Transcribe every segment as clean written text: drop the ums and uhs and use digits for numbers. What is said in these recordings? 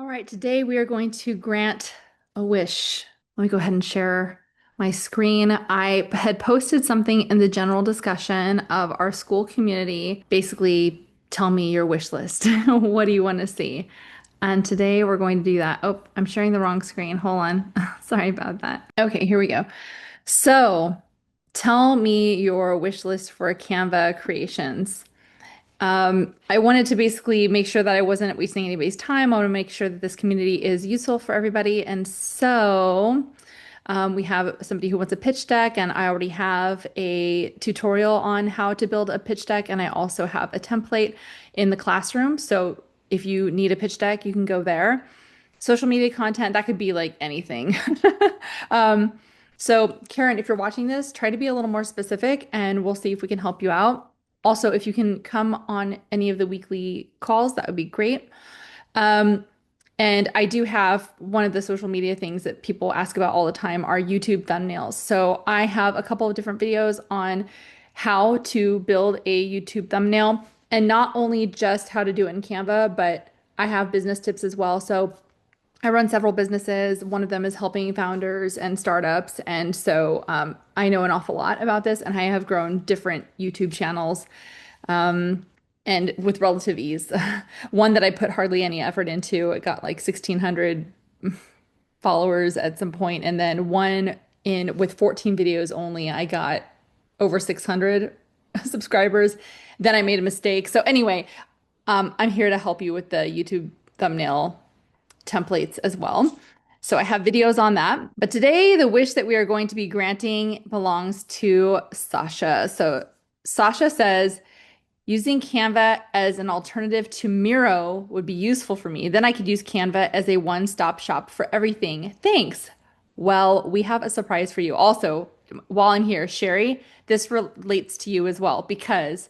right, today we are going to grant a wish. Let me go ahead and share my screen. I had posted something in the general discussion of our school community. Basically, tell me your wish list. What do you want to see? And today we're going to do that. Oh, I'm sharing the wrong screen. Hold on. Sorry about that. Okay, here we go. So, tell me your wish list for Canva creations. I wanted to basically make sure that I wasn't wasting anybody's time. I want to make sure that this community is useful for everybody. And so we have somebody who wants a pitch deck, and I already have a tutorial on how to build a pitch deck. And I also have a template in the classroom. So if you need a pitch deck, you can go there. Social media content, that could be like anything. Um, so, Karen, if you're watching this, try to be a little more specific and we'll see if we can help you out. Also, if you can come on any of the weekly calls, that would be great. Um, and I do have one of the social media things that people ask about all the time are YouTube thumbnails. So I have a couple of different videos on how to build a YouTube thumbnail, and not only just how to do it in Canva, but I have business tips as well. So I run several businesses. One of them is helping founders and startups. And so I know an awful lot about this, and I have grown different YouTube channels and with relative ease. One that I put hardly any effort into, it got like 1,600 followers at some point, and then one in with 14 videos only, I got over 600 subscribers. Then I made a mistake. So anyway, I'm here to help you with the YouTube thumbnail templates as well. So I have videos on that. But today, the wish that we are going to be granting belongs to Sasha. So Sasha says, using Canva as an alternative to Miro would be useful for me. Then I could use Canva as a one-stop shop for everything. Thanks. Well, we have a surprise for you. Also, while I'm here, Sherry, this relates to you as well because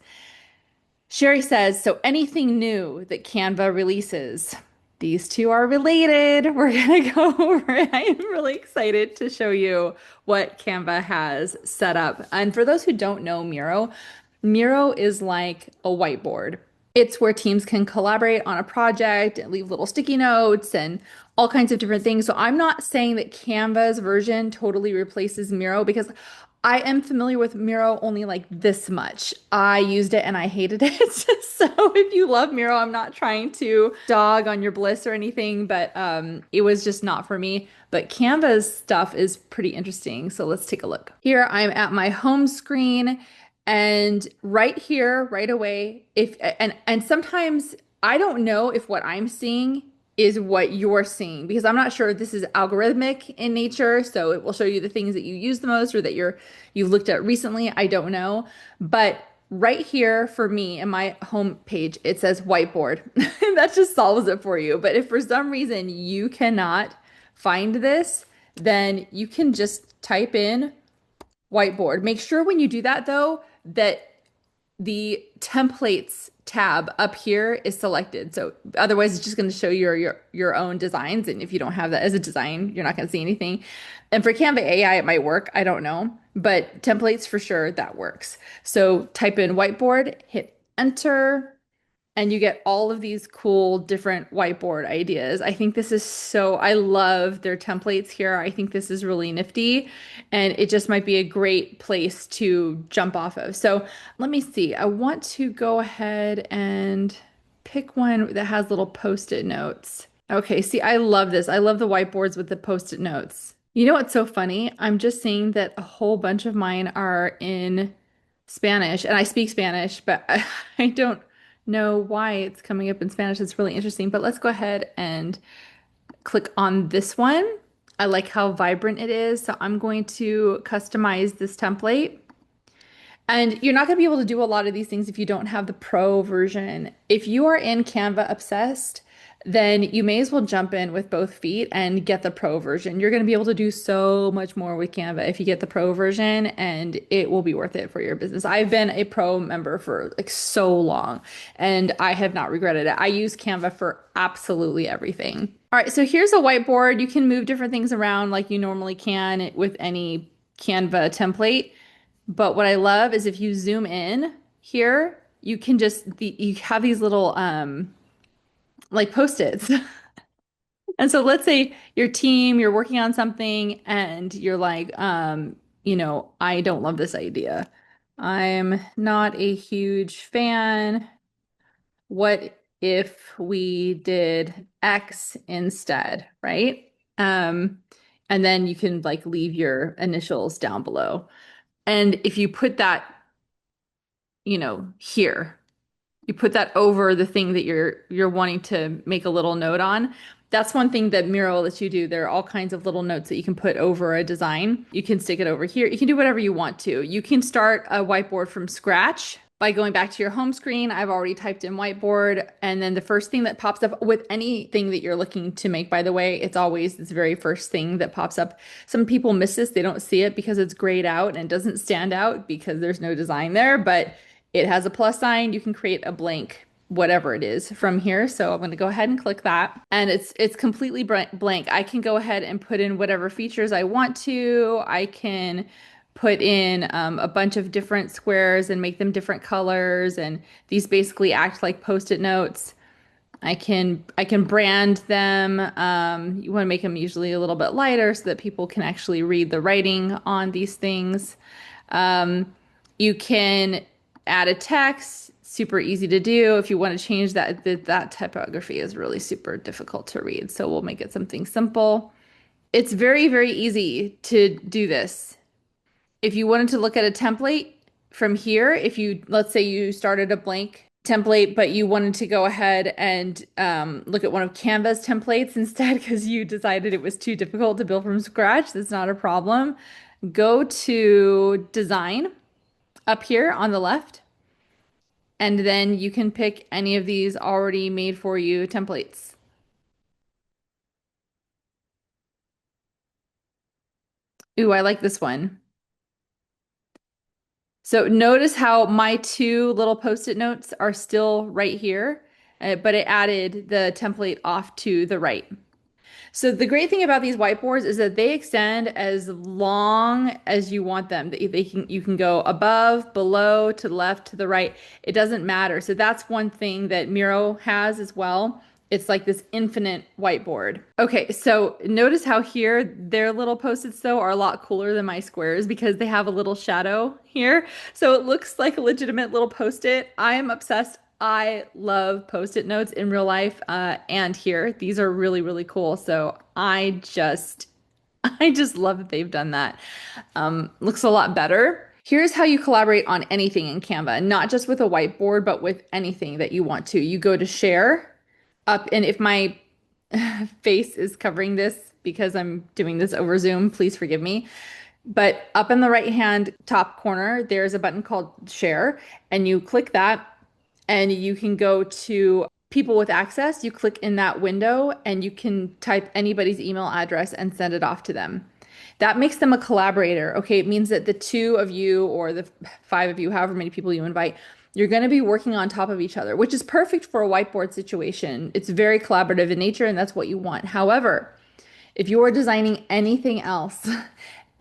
Sherry says, so anything new that Canva releases, these two are related. We're going to go over it. I am really excited to show you what Canva has set up. And for those who don't know Miro, Miro is like a whiteboard. It's where teams can collaborate on a project and leave little sticky notes and all kinds of different things. So I'm not saying that Canva's version totally replaces Miro because I am familiar with Miro only like this much. I used it and I hated it. So if you love Miro, I'm not trying to dog on your bliss or anything, but it was just not for me. But Canva's stuff is pretty interesting. So let's take a look. Here I'm at my home screen. And right here, right away, if and sometimes I don't know if what I'm seeing is what you're seeing because I'm not sure if this is algorithmic in nature, so it will show you the things that you use the most or that you've looked at recently. I don't know. But right here for me in my home page, it says whiteboard. That just solves it for you. But if for some reason you cannot find this, then you can just type in whiteboard. Make sure when you do that though, that the templates tab up here is selected. So otherwise it's just going to show your own designs. And if you don't have that as a design, you're not going to see anything. And for Canva AI, it might work. I don't know. But templates for sure, that works. So type in whiteboard, hit enter, and you get all of these cool different whiteboard ideas. I think this is so, I love their templates here. I think this is really nifty and it just might be a great place to jump off of. So let me see. I want to go ahead and pick one that has little post-it notes. Okay, see, I love this. I love the whiteboards with the post-it notes. You know what's so funny? I'm just seeing that a whole bunch of mine are in Spanish, and I speak Spanish, but I don't know why it's coming up in Spanish. It's really interesting, but let's go ahead and click on this one. I like how vibrant it is, so I'm going to customize this template. And you're not going to be able to do a lot of these things if you don't have the pro version. If you are in Canva Obsessed, then you may as well jump in with both feet and get the pro version. You're going to be able to do so much more with Canva if you get the pro version, and it will be worth it for your business. I've been a pro member for like so long, and I have not regretted it. I use Canva for absolutely everything. All right, so here's a whiteboard. You can move different things around like you normally can with any Canva template. But what I love is if you zoom in here, you can just you have these little like post-its. And so let's say your team, you're working on something and you're like, I don't love this idea. I'm not a huge fan. What if we did X instead, right? Um, and then you can like leave your initials down below. And if you put that, here, you put that over the thing that you're wanting to make a little note on. That's one thing that Miro lets you do. There are all kinds of little notes that you can put over a design. You can stick it over here. You can do whatever you want to. You can start a whiteboard from scratch by going back to your home screen. I've already typed in whiteboard, and then the first thing that pops up with anything that you're looking to make, by the way, it's always this very first thing that pops up. Some people miss this. They don't see it because it's grayed out and doesn't stand out because there's no design there, but it has a plus sign. You can create a blank, whatever it is from here. So I'm going to go ahead and click that. And it's completely blank. I can go ahead and put in whatever features I want to. I can put in a bunch of different squares and make them different colors. And these basically act like post-it notes. I can brand them. You want to make them usually a little bit lighter so that people can actually read the writing on these things. You can add a text, super easy to do. If you want to change that typography is really super difficult to read. So we'll make it something simple. It's very, very easy to do this. If you wanted to look at a template from here, let's say you started a blank template, but you wanted to go ahead and look at one of Canva's templates instead because you decided it was too difficult to build from scratch, that's not a problem. Go to design up here on the left, and then you can pick any of these already made for you templates. Ooh, I like this one. So notice how my two little post-it notes are still right here, but it added the template off to the right. So the great thing about these whiteboards is that they extend as long as you want them. You can go above, below, to the left, to the right. It doesn't matter. So that's one thing that Miro has as well. It's like this infinite whiteboard. Okay, so notice how here their little post-its though are a lot cooler than my squares because they have a little shadow here. So it looks like a legitimate little post-it. I am obsessed. I love post-it notes in real life and here. These are really, really cool. So I just love that they've done that. Looks a lot better. Here's how you collaborate on anything in Canva, not just with a whiteboard, but with anything that you want to. You go to share up, and if my face is covering this because I'm doing this over Zoom, please forgive me. But up in the right hand top corner, there's a button called share, and you click that and you can go to people with access. You click in that window and you can type anybody's email address and send it off to them. That makes them a collaborator. Okay, it means that the two of you or the five of you, however many people you invite, you're going to be working on top of each other, which is perfect for a whiteboard situation. It's very collaborative in nature, and that's what you want. However, if you are designing anything else,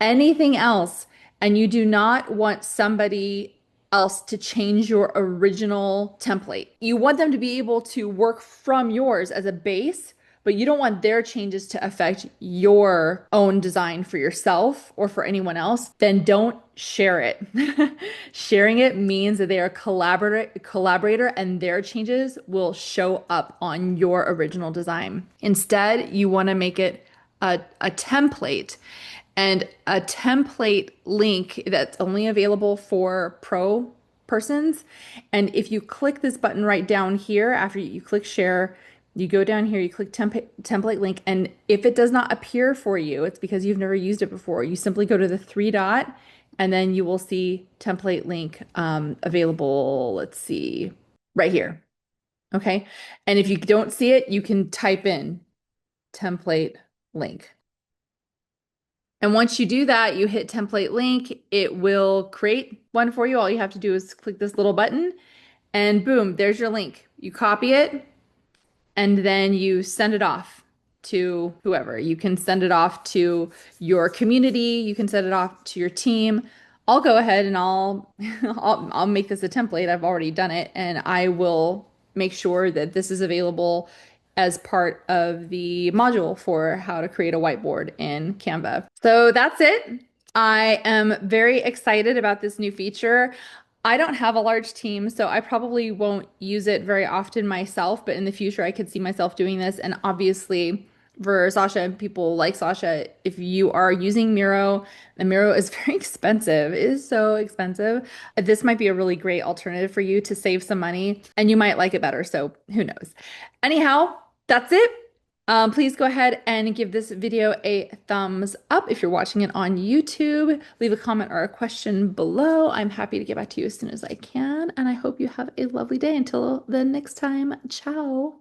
anything else, and you do not want somebody else to change your original template, you want them to be able to work from yours as a base, but you don't want their changes to affect your own design for yourself or for anyone else, then don't share it. Sharing it means that they are a collaborator and their changes will show up on your original design. Instead, you want to make it a template, and a template link that's only available for pro persons. And if you click this button right down here, after you click share, you go down here, you click template link, and if it does not appear for you, it's because you've never used it before. You simply go to the three dot, and then you will see template link available. Let's see, right here. Okay. And if you don't see it, you can type in template link. And once you do that, you hit template link, it will create one for you. All you have to do is click this little button and boom, there's your link. You copy it and then you send it off to whoever. You can send it off to your community, you can send it off to your team. I'll go ahead and I'll make this a template. I've already done it, and I will make sure that this is available as part of the module for how to create a whiteboard in Canva. So that's it. I am very excited about this new feature. I don't have a large team, so I probably won't use it very often myself, but in the future, I could see myself doing this. And obviously, for Sasha and people like Sasha, if you are using Miro, and Miro is very expensive, it is so expensive. This might be a really great alternative for you to save some money, and you might like it better. So who knows? Anyhow, that's it. Please go ahead and give this video a thumbs up if you're watching it on YouTube. Leave a comment or a question below. I'm happy to get back to you as soon as I can, and I hope you have a lovely day. Until the next time, ciao.